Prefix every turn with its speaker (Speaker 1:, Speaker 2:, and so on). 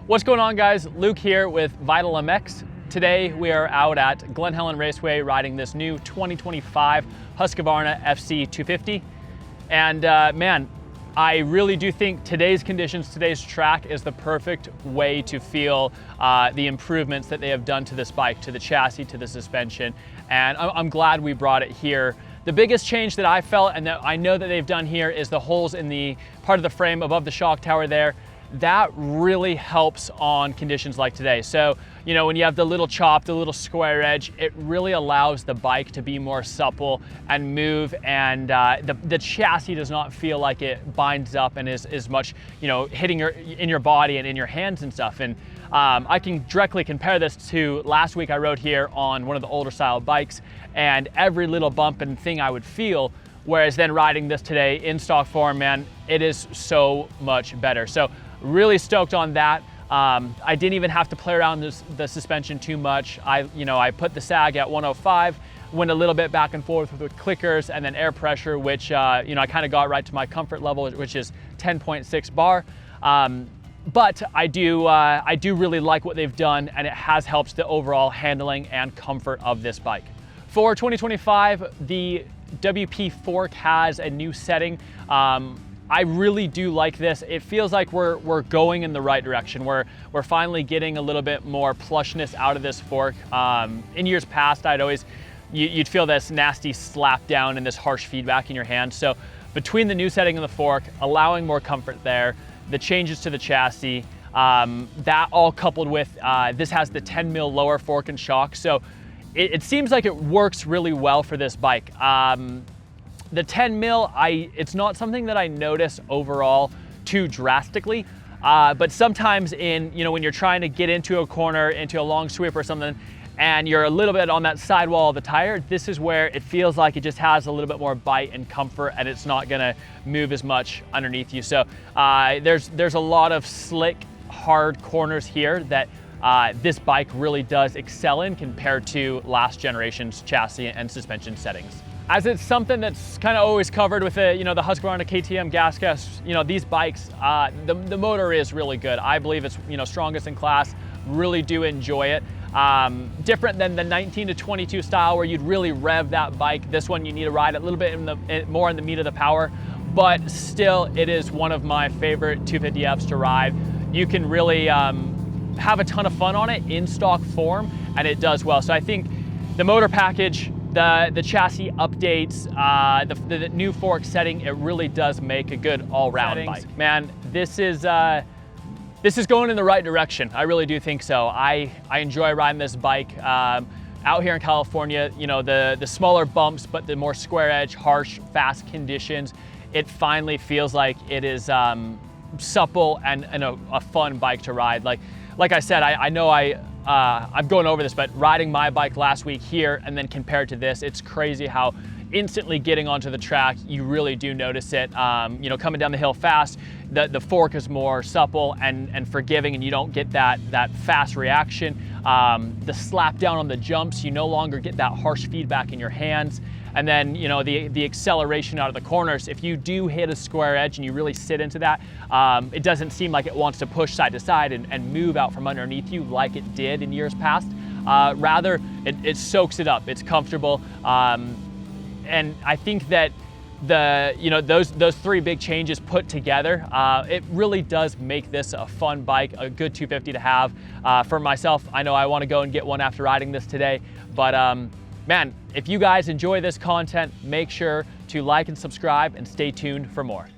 Speaker 1: What's going on, guys? Luke here with Vital MX. Today we are out at Glen Helen Raceway riding this new 2025 Husqvarna FC 250. And man, I really do think today's conditions, today's track is the perfect way to feel the improvements that they have done to this bike, to the chassis, to the suspension. And I'm glad we brought it here. The biggest change that I felt and that I know that they've done here is the holes in the part of the frame above the shock tower there. That really helps on conditions like today. So, you know, when you have the little chop, the little square edge, it really allows the bike to be more supple and move, and the chassis does not feel like it binds up and is as much, you know, hitting in your body and in your hands and stuff. And I can directly compare this to last week I rode here on one of the older style bikes, and every little bump and thing I would feel, whereas then riding this today in stock form, man, it is so much better. So really stoked on that. I didn't even have to play around the suspension too much. I put the sag at 105, went a little bit back and forth with the clickers and then air pressure, which I kind of got right to my comfort level, which is 10.6 bar. But I do really like what they've done, and it has helped the overall handling and comfort of this bike. For 2025, the WP fork has a new setting. I really do like this. It feels like we're going in the right direction. We're finally getting a little bit more plushness out of this fork. In years past, you'd feel this nasty slap down and this harsh feedback in your hand. So between the new setting and the fork, allowing more comfort there, the changes to the chassis, that all coupled with, this has the 10 mil lower fork and shock. So it seems like it works really well for this bike. The 10 mil, it's not something that I notice overall too drastically, but sometimes when you're trying to get into a corner, into a long sweep or something, and you're a little bit on that sidewall of the tire, this is where it feels like it just has a little bit more bite and comfort, and it's not gonna move as much underneath you. So there's a lot of slick, hard corners here that this bike really does excel in compared to last generation's chassis and suspension settings. As it's something that's kind of always covered with the Husqvarna KTM gas gas, these bikes, the motor is really good. I believe it's strongest in class. Really do enjoy it. Different than the 19 to 22 style where you'd really rev that bike. This one you need to ride a little bit more in the meat of the power, but still it is one of my favorite 250Fs to ride. You can really have a ton of fun on it in stock form, and it does well. So I think the motor package, the chassis updates, the new fork setting, it really does make a good all-round bike. Man, this is going in the right direction. I really do think so. I enjoy riding this bike out here in California. The smaller bumps, but the more square edge, harsh, fast conditions. It finally feels like it is supple and a fun bike to ride. Like I said, I know I'm going over this, but riding my bike last week here and then compared to this, it's crazy how instantly getting onto the track, you really do notice it. Coming down the hill fast, the fork is more supple and forgiving, and you don't get that fast reaction. The slap down on the jumps, you no longer get that harsh feedback in your hands. And then, the acceleration out of the corners, if you do hit a square edge and you really sit into that, it doesn't seem like it wants to push side to side and move out from underneath you like it did in years past. Rather, it soaks it up. It's comfortable. And I think that those three big changes put together, it really does make this a fun bike, a good 250 to have. For myself, I know I want to go and get one after riding this today, but man, if you guys enjoy this content, make sure to like and subscribe and stay tuned for more.